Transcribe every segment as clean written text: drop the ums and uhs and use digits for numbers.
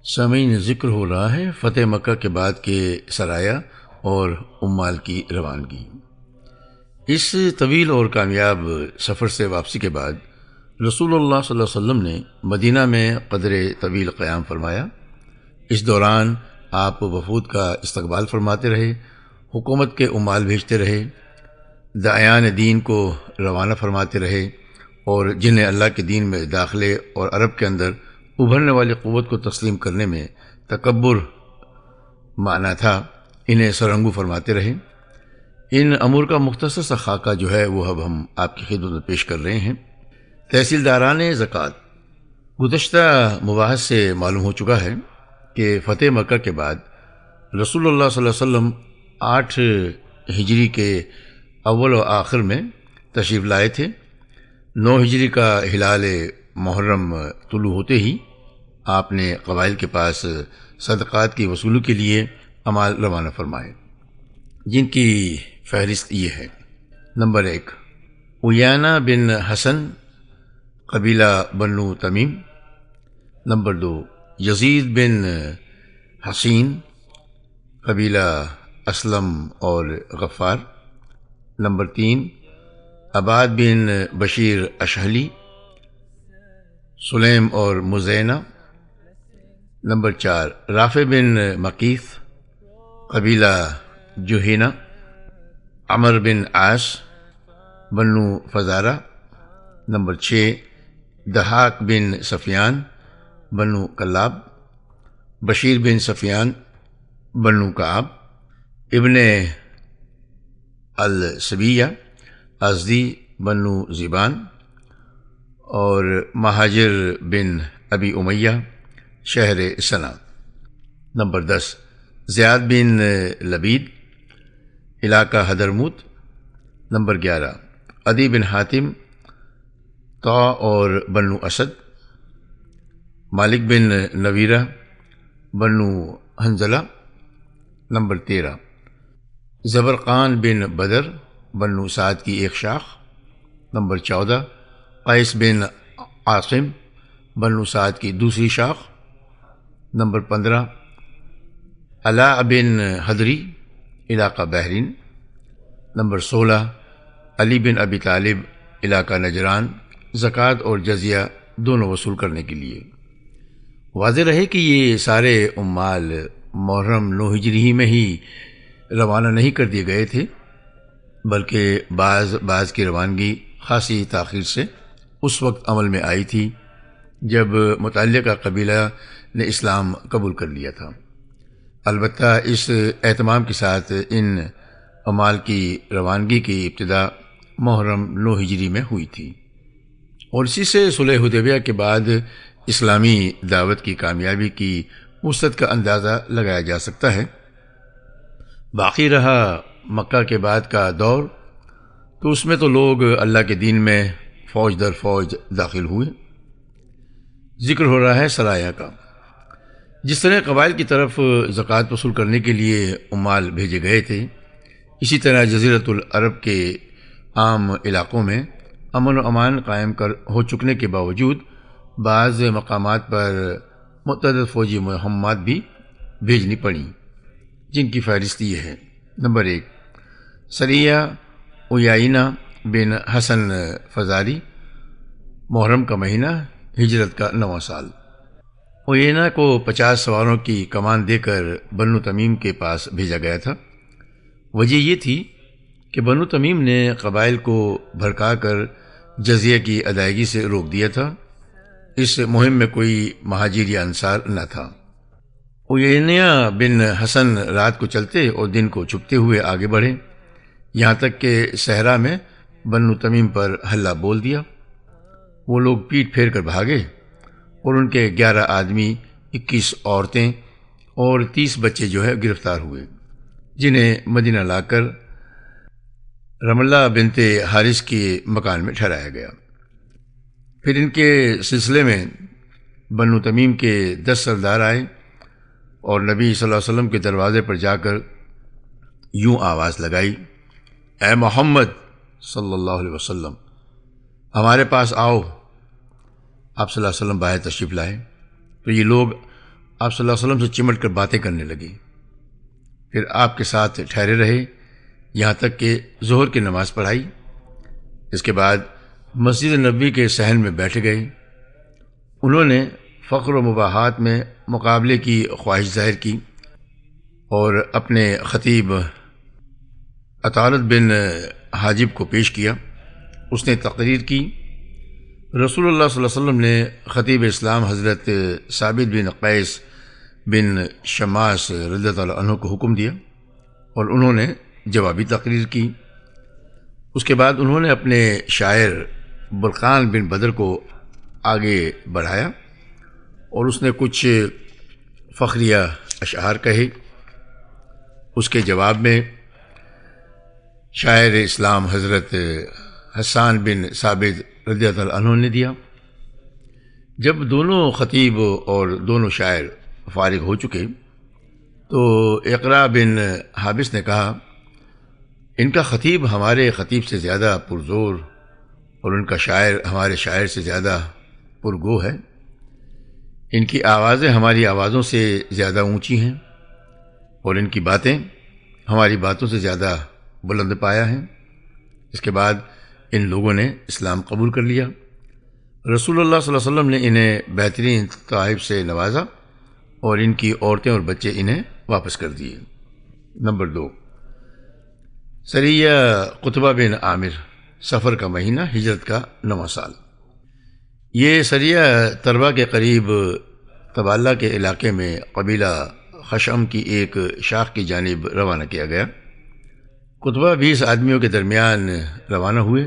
سامعین، ذکر ہو رہا ہے فتح مکہ کے بعد کے سرایا اور امال کی روانگی۔ اس طویل اور کامیاب سفر سے واپسی کے بعد رسول اللہ صلی اللہ علیہ وسلم نے مدینہ میں قدر طویل قیام فرمایا۔ اس دوران آپ وفود کا استقبال فرماتے رہے، حکومت کے امال بھیجتے رہے، داعیان دین کو روانہ فرماتے رہے، اور جنہیں اللہ کے دین میں داخلے اور عرب کے اندر ابھرنے والی قوت کو تسلیم کرنے میں تکبر معنی تھا، انہیں سرنگو فرماتے رہے۔ ان امور کا مختصر سا خاکہ جو ہے وہ اب ہم آپ کی خدمت میں پیش کر رہے ہیں۔ تحصیلداران زکوٰۃ۔ گزشتہ مباحث سے معلوم ہو چکا ہے کہ فتح مکہ کے بعد رسول اللہ صلی اللہ علیہ وسلم 8 ہجری کے اول و آخر میں تشریف لائے تھے۔ 9 ہجری کا ہلال محرم طلوع ہوتے ہی آپ نے قبائل کے پاس صدقات کی وصولی کے لیے امال روانہ فرمائے، جن کی فہرست یہ ہے۔ نمبر 1، عیینہ بن حسن، قبیلہ بنو تمیم۔ نمبر 2، یزید بن حسین، قبیلہ اسلم اور غفار۔ نمبر 3، عباد بن بشیر اشہلی، سلیم اور مزینہ۔ نمبر 4، رافع بن مقیث، قبیلہ جہینہ۔ عمر بن عاص، بنو فزارہ۔ نمبر 6، دہاک بن سفیان، بنو کلاب۔ بشیر بن سفیان، بنو کعب۔ ابن السبیہ ازدی، بنو زبان۔ اور مہاجر بن ابی امیہ، شہر سنا۔ نمبر 10، زیاد بن لبید، علاقہ حضرموت۔ نمبر 11، عدی بن حاتم، طا اور بنو اسد۔ مالک بن نویرہ، بنو حنزلہ۔ نمبر 13، زبرقان بن بدر، بنو سعد کی ایک شاخ۔ نمبر 14، قیس بن عاصم، بنو سعد کی دوسری شاخ۔ نمبر 15، علاء بن حضری، علاقہ بحرین۔ نمبر 16، علی بن ابی طالب، علاقہ نجران، زکوٰۃ اور جزیہ دونوں وصول کرنے کے لیے۔ واضح رہے کہ یہ سارے امال محرم 9 ہجری ہی میں ہی روانہ نہیں کر دیے گئے تھے، بلکہ بعض کی روانگی خاصی تاخیر سے اس وقت عمل میں آئی تھی جب متعلقہ قبیلہ نے اسلام قبول کر لیا تھا۔ البتہ اس اہتمام کے ساتھ ان امال کی روانگی کی ابتدا محرم 9 ہجری میں ہوئی تھی، اور اسی سے صلح حدیبیہ کے بعد اسلامی دعوت کی کامیابی کی وسعت کا اندازہ لگایا جا سکتا ہے۔ باقی رہا مکہ کے بعد کا دور، تو اس میں تو لوگ اللہ کے دین میں فوج در فوج داخل ہوئے۔ ذکر ہو رہا ہے سرایا کا۔ جس طرح قبائل کی طرف زکوٰۃ وصول کرنے کے لیے امال بھیجے گئے تھے، اسی طرح جزیرۃ العرب کے عام علاقوں میں امن و امان قائم ہو چکنے کے باوجود بعض مقامات پر متعدد فوجی مہمات بھی بھیجنی پڑیں، جن کی فہرست یہ ہے۔ نمبر 1، سریہ عیینہ بن حسن فزاری، محرم کا مہینہ، ہجرت کا 9واں سال۔ عیینہ کو 50 سواروں کی کمان دے کر بنو تمیم کے پاس بھیجا گیا تھا۔ وجہ یہ تھی کہ بنو تمیم نے قبائل کو بھڑکا کر جزیہ کی ادائیگی سے روک دیا تھا۔ اس مہم میں کوئی مہاجر یا انصار نہ تھا۔ عیینہ بن حسن رات کو چلتے اور دن کو چھپتے ہوئے آگے بڑھے، یہاں تک کہ صحرا میں بنو تمیم پر حلہ بول دیا۔ وہ لوگ پیٹ پھیر کر بھاگے، اور ان کے 11 آدمی، 21 عورتیں اور 30 بچے جو ہے گرفتار ہوئے، جنہیں مدینہ لا کر رملہ بنت حارث کے مکان میں ٹھہرایا گیا۔ پھر ان کے سلسلے میں بنو تمیم کے 10 سردار آئے اور نبی صلی اللہ علیہ وسلم کے دروازے پر جا کر یوں آواز لگائی، اے محمد صلی اللہ علیہ وسلم، ہمارے پاس آؤ۔ آپ صلی اللہ علیہ وسلم باہر تشریف لائے تو یہ لوگ آپ صلی اللہ علیہ وسلم سے چمٹ کر باتیں کرنے لگی۔ پھر آپ کے ساتھ ٹھہرے رہے یہاں تک کہ ظہر کی نماز پڑھائی۔ اس کے بعد مسجد نبوی کے صحن میں بیٹھ گئے۔ انہوں نے فخر و مباحات میں مقابلے کی خواہش ظاہر کی اور اپنے خطیب عطارد بن حاجب کو پیش کیا۔ اس نے تقریر کی۔ رسول اللہ صلی اللہ علیہ وسلم نے خطیب اسلام حضرت ثابت بن قیس بن شماس رضی اللہ عنہ کو حکم دیا اور انہوں نے جوابی تقریر کی۔ اس کے بعد انہوں نے اپنے شاعر برقان بن بدر کو آگے بڑھایا اور اس نے کچھ فخریہ اشعار کہے۔ اس کے جواب میں شاعر اسلام حضرت حسان بن ثابت رضی اللہ عنہ نے دیا۔ جب دونوں خطیب اور دونوں شاعر فارغ ہو چکے تو اقرا بن حابس نے کہا، ان کا خطیب ہمارے خطیب سے زیادہ پرزور اور ان کا شاعر ہمارے شاعر سے زیادہ پرگو ہے۔ ان کی آوازیں ہماری آوازوں سے زیادہ اونچی ہیں اور ان کی باتیں ہماری باتوں سے زیادہ بلند پایا ہیں۔ اس کے بعد ان لوگوں نے اسلام قبول کر لیا۔ رسول اللہ صلی اللہ علیہ وسلم نے انہیں بہترین تحائف سے نوازا اور ان کی عورتیں اور بچے انہیں واپس کر دیے۔ نمبر 2، سریہ قطبہ بن عامر، سفر کا مہینہ، ہجرت کا 9واں سال۔ یہ سریہ تربہ کے قریب تبالہ کے علاقے میں قبیلہ خشم کی ایک شاخ کی جانب روانہ کیا گیا۔ قطبہ 20 آدمیوں کے درمیان روانہ ہوئے۔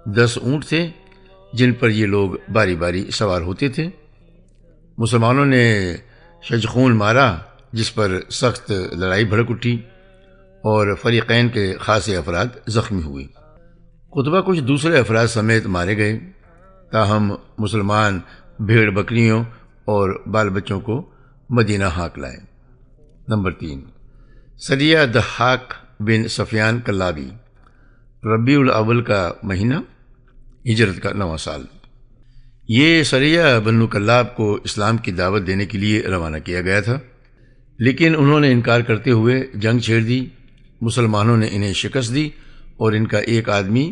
10 اونٹ تھے جن پر یہ لوگ باری باری سوار ہوتے تھے۔ مسلمانوں نے شجخون مارا جس پر سخت لڑائی بھڑک اٹھی اور فریقین کے خاصے افراد زخمی ہوئے۔ قطبہ کچھ دوسرے افراد سمیت مارے گئے، تاہم مسلمان بھیڑ بکریوں اور بال بچوں کو مدینہ ہانک لائے۔ نمبر 3، سریہ ضحاک بن سفیان کلابی، ربیع الاول کا مہینہ، ہجرت کا 9واں سال۔ یہ سریہ بنو کلاب کو اسلام کی دعوت دینے کے لیے روانہ کیا گیا تھا، لیکن انہوں نے انکار کرتے ہوئے جنگ چھیڑ دی۔ مسلمانوں نے انہیں شکست دی اور ان کا ایک آدمی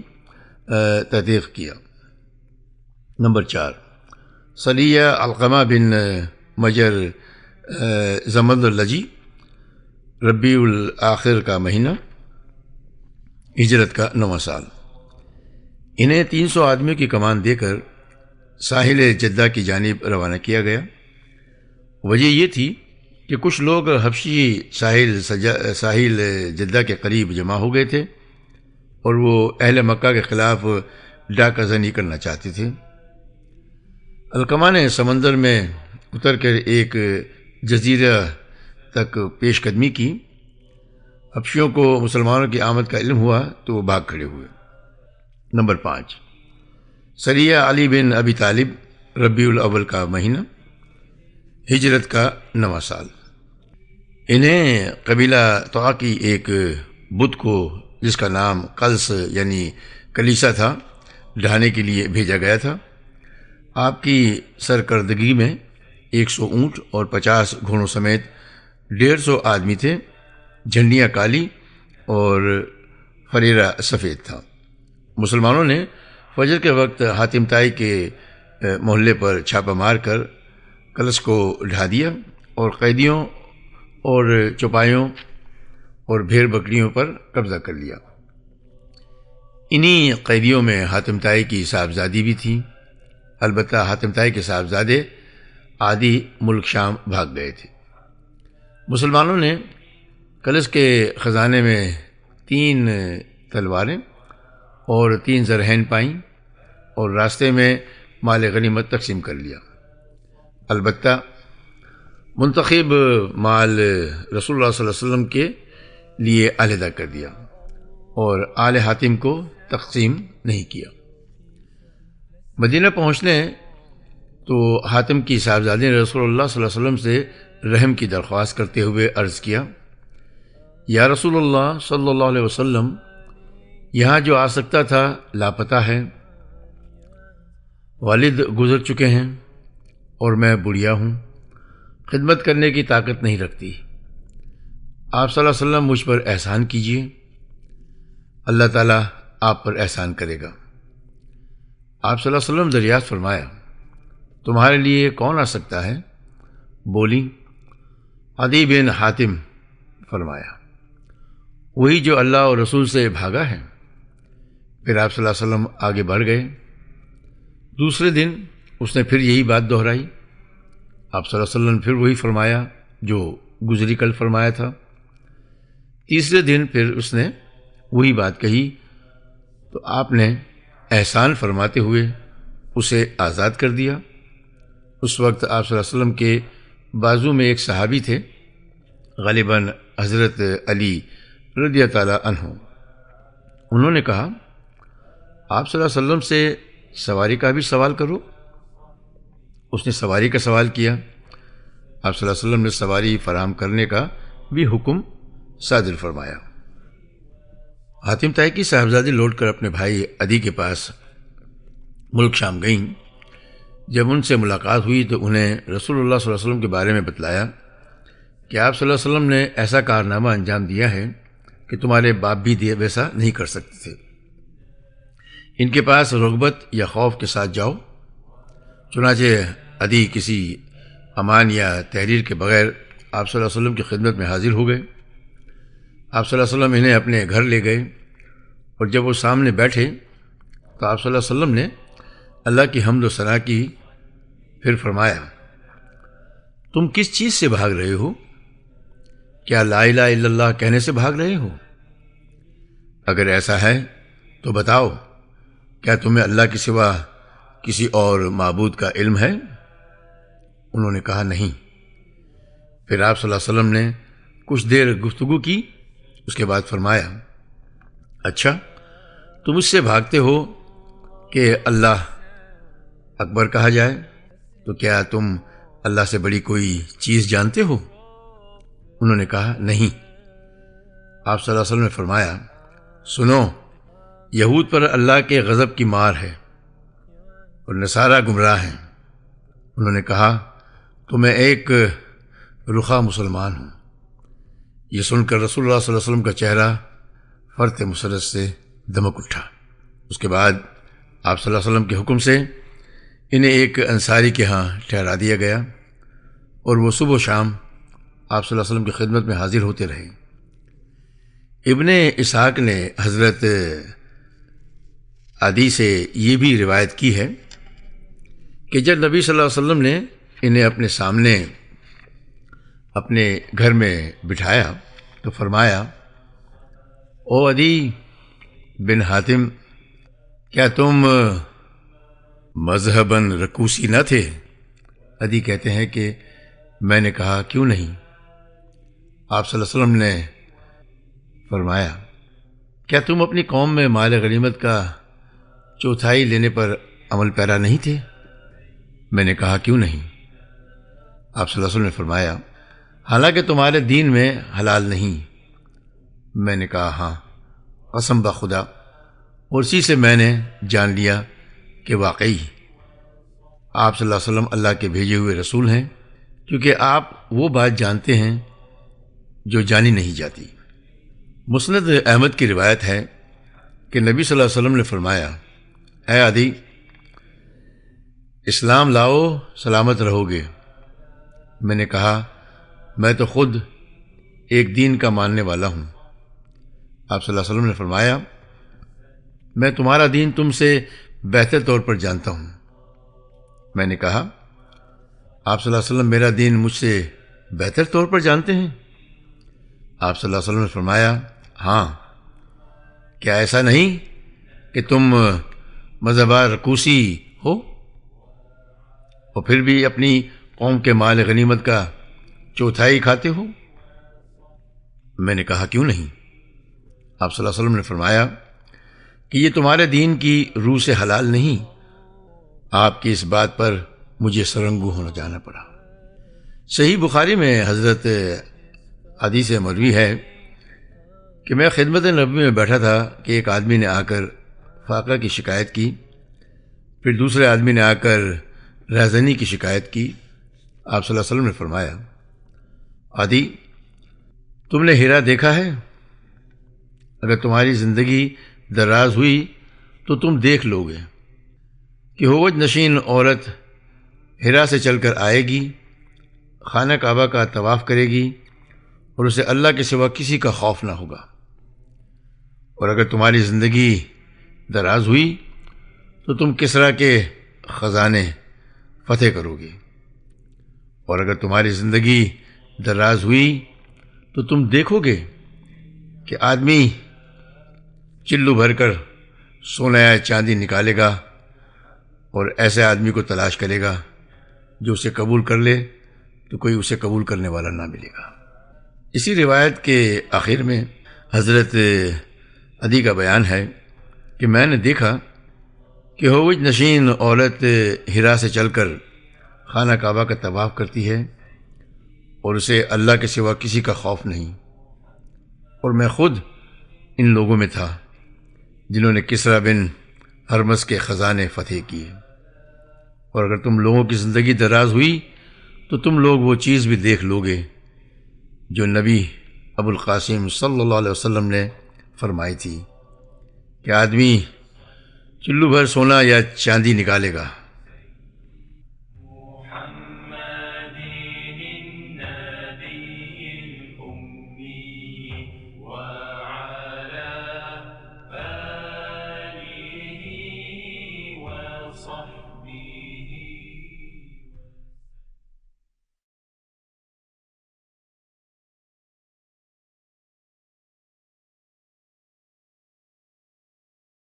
تحقیق کیا۔ نمبر 4، سریہ علقمہ بن مجر زمد اللجی، ربیع الآخر کا مہینہ، ہجرت کا 9واں سال۔ انہیں 300 آدمیوں کی کمان دے کر ساحل جدہ کی جانب روانہ کیا گیا۔ وجہ یہ تھی کہ کچھ لوگ حبشی ساحل جدہ کے قریب جمع ہو گئے تھے اور وہ اہل مکہ کے خلاف ڈاکہ زنی کرنا چاہتے تھے۔ علقمہ نے سمندر میں اتر کر ایک جزیرہ تک پیش قدمی کی۔ حبشیوں کو مسلمانوں کی آمد کا علم ہوا تو وہ بھاگ کھڑے ہوئے۔ نمبر 5، سریہ علی بن ابی طالب، ربیع الاول کا مہینہ، ہجرت کا 9واں سال۔ انہیں قبیلہ طاء کی ایک بت کو جس کا نام قلس یعنی کلیسا تھا ڈھانے کے لیے بھیجا گیا تھا۔ آپ کی سرکردگی میں 100 اونٹ اور 50 گھوڑوں سمیت 150 آدمی تھے۔ جھنڈیاں کالی اور فریرہ سفید تھا۔ مسلمانوں نے فجر کے وقت حاتم طائی کے محلے پر چھاپہ مار کر کلس کو ڈھا دیا اور قیدیوں اور چوپایوں اور بھیڑ بکریوں پر قبضہ کر لیا۔ انہی قیدیوں میں حاتم طائی کی صاحبزادی بھی تھی، البتہ حاتم طائی کے صاحبزادے عادی ملک شام بھاگ گئے تھے۔ مسلمانوں نے کلس کے خزانے میں 3 تلواریں اور 3 زرہین پائیں اور راستے میں مال غنیمت تقسیم کر لیا۔ البتہ منتخب مال رسول اللہ صلی اللہ علیہ وسلم کے لیے علیحدہ کر دیا اور آل حاتم کو تقسیم نہیں کیا۔ مدینہ پہنچنے تو حاتم کی صاحبزادی نے رسول اللہ صلی اللہ علیہ وسلم سے رحم کی درخواست کرتے ہوئے عرض کیا، یا رسول اللہ صلی اللہ علیہ وسلم، یہاں جو آ سکتا تھا لاپتہ ہے، والد گزر چکے ہیں اور میں بڑھیا ہوں، خدمت کرنے کی طاقت نہیں رکھتی۔ آپ صلی اللہ علیہ وسلم مجھ پر احسان کیجیے، اللہ تعالیٰ آپ پر احسان کرے گا۔ آپ صلی اللہ علیہ وسلم دریافت فرمایا، تمہارے لیے کون آ سکتا ہے؟ بولی، عدی بن حاتم۔ فرمایا، وہی جو اللہ اور رسول سے بھاگا ہے۔ پھر آپ صلی اللہ علیہ وسلم آگے بڑھ گئے۔ دوسرے دن اس نے پھر یہی بات دہرائی۔ آپ صلی اللہ علیہ وسلم نے پھر وہی فرمایا جو گزری کل فرمایا تھا۔ تیسرے دن پھر اس نے وہی بات کہی تو آپ نے احسان فرماتے ہوئے اسے آزاد کر دیا۔ اس وقت آپ صلی اللہ علیہ وسلم کے بازو میں ایک صحابی تھے، غالباً حضرت علی رضی اللہ تعالیٰ عنہ۔ انہوں نے کہا، آپ صلی اللہ علیہ وسلم سے سواری کا بھی سوال کرو۔ اس نے سواری کا سوال کیا۔ آپ صلی اللہ علیہ وسلم نے سواری فراہم کرنے کا بھی حکم صادر فرمایا۔ حاتم طائی کی صاحبزادی لوٹ کر اپنے بھائی عدی کے پاس ملک شام گئیں۔ جب ان سے ملاقات ہوئی تو انہیں رسول اللہ صلی اللہ علیہ وسلم کے بارے میں بتلایا کہ آپ صلی اللہ علیہ وسلم نے ایسا کارنامہ انجام دیا ہے کہ تمہارے باپ بھی ویسا نہیں کر سکتے تھے۔ ان کے پاس رغبت یا خوف کے ساتھ جاؤ۔ چنانچہ عدی کسی امان یا تحریر کے بغیر آپ صلی اللہ علیہ وسلم کی خدمت میں حاضر ہو گئے۔ آپ صلی اللہ علیہ وسلم انہیں اپنے گھر لے گئے، اور جب وہ سامنے بیٹھے تو آپ صلی اللہ علیہ وسلم نے اللہ کی حمد و ثنا کی۔ پھر فرمایا، تم کس چیز سے بھاگ رہے ہو؟ کیا لا الہ الا اللہ کہنے سے بھاگ رہے ہو؟ اگر ایسا ہے تو بتاؤ، کیا تمہیں اللہ کے سوا کسی اور معبود کا علم ہے؟ انہوں نے کہا، نہیں۔ پھر آپ صلی اللہ علیہ وسلم نے کچھ دیر گفتگو کی، اس کے بعد فرمایا، اچھا تم اس سے بھاگتے ہو کہ اللہ اکبر کہا جائے، تو کیا تم اللہ سے بڑی کوئی چیز جانتے ہو؟ انہوں نے کہا، نہیں۔ آپ صلی اللہ علیہ وسلم نے فرمایا، سنو، یہود پر اللہ کے غضب کی مار ہے اور نصارہ گمراہ ہیں۔ انہوں نے کہا، تو میں ایک رخا مسلمان ہوں۔ یہ سن کر رسول اللہ صلی اللہ علیہ وسلم کا چہرہ فرط مسرت سے دمک اٹھا۔ اس کے بعد آپ صلی اللہ علیہ وسلم کے حکم سے انہیں ایک انصاری کے ہاں ٹھہرا دیا گیا، اور وہ صبح و شام آپ صلی اللہ علیہ وسلم کی خدمت میں حاضر ہوتے رہے۔ ابن اسحاق نے حضرت عدی سے یہ بھی روایت کی ہے کہ جب نبی صلی اللہ علیہ وسلم نے انہیں اپنے سامنے اپنے گھر میں بٹھایا تو فرمایا، او عدی بن حاتم، کیا تم مذہباً رکوسی نہ تھے؟ عدی کہتے ہیں کہ میں نے کہا، کیوں نہیں؟ آپ صلی اللہ علیہ وسلم نے فرمایا، کیا تم اپنی قوم میں مال غنیمت کا چوتھائی لینے پر عمل پیرا نہیں تھے؟ میں نے کہا، کیوں نہیں؟ آپ صلی اللہ علیہ وسلم نے فرمایا، حالانکہ تمہارے دین میں حلال نہیں۔ میں نے کہا، ہاں، قسم بخدا۔ اور اسی سے میں نے جان لیا کہ واقعی آپ صلی اللہ علیہ وسلم اللہ کے بھیجے ہوئے رسول ہیں، کیونکہ آپ وہ بات جانتے ہیں جو جانی نہیں جاتی۔ مسند احمد کی روایت ہے کہ نبی صلی اللہ علیہ وسلم نے فرمایا، اے عدی، اسلام لاؤ، سلامت رہو گے۔ میں نے کہا، میں تو خود ایک دین کا ماننے والا ہوں۔ آپ صلی اللہ علیہ وسلم نے فرمایا، میں تمہارا دین تم سے بہتر طور پر جانتا ہوں۔ میں نے کہا، آپ صلی اللہ علیہ وسلم میرا دین مجھ سے بہتر طور پر جانتے ہیں؟ آپ صلی اللہ علیہ وسلم نے فرمایا، ہاں، کیا ایسا نہیں کہ تم مذہبہ رکوسی ہو اور پھر بھی اپنی قوم کے مال غنیمت کا چوتھائی کھاتے ہو؟ میں نے کہا، کیوں نہیں؟ آپ صلی اللہ علیہ وسلم نے فرمایا کہ یہ تمہارے دین کی روح سے حلال نہیں۔ آپ کی اس بات پر مجھے سرنگو ہونا جانا پڑا۔ صحیح بخاری میں حضرت عدی سے مروی ہے کہ میں خدمت نبی میں بیٹھا تھا کہ ایک آدمی نے آ کر فاقہ کی شکایت کی، پھر دوسرے آدمی نے آ کر رہزنی کی شکایت کی۔ آپ صلی اللہ علیہ وسلم نے فرمایا، عدی، تم نے ہیرا دیکھا ہے؟ اگر تمہاری زندگی دراز ہوئی تو تم دیکھ لو گے کہ ہوج نشین عورت ہیرا سے چل کر آئے گی، خانہ کعبہ کا طواف کرے گی، اور اسے اللہ کے سوا کسی کا خوف نہ ہوگا۔ اور اگر تمہاری زندگی دراز ہوئی تو تم کسریٰ کے خزانے فتح کرو گے، اور اگر تمہاری زندگی دراز ہوئی تو تم دیکھو گے کہ آدمی چلو بھر کر سونا یا چاندی نکالے گا اور ایسے آدمی کو تلاش کرے گا جو اسے قبول کر لے، تو کوئی اسے قبول کرنے والا نہ ملے گا۔ اسی روایت کے آخر میں حضرت عدی کا بیان ہے کہ میں نے دیکھا کہ ہوج نشین عورت ہیرا سے چل کر خانہ کعبہ کا طواف کرتی ہے اور اسے اللہ کے سوا کسی کا خوف نہیں، اور میں خود ان لوگوں میں تھا جنہوں نے کسریٰ بن ہرمز کے خزانے فتح کیے۔ اور اگر تم لوگوں کی زندگی دراز ہوئی تو تم لوگ وہ چیز بھی دیکھ لو گے جو نبی ابو القاسم صلی اللہ علیہ وسلم نے فرمائی تھی کہ آدمی چلو بھر سونا یا چاندی نکالے گا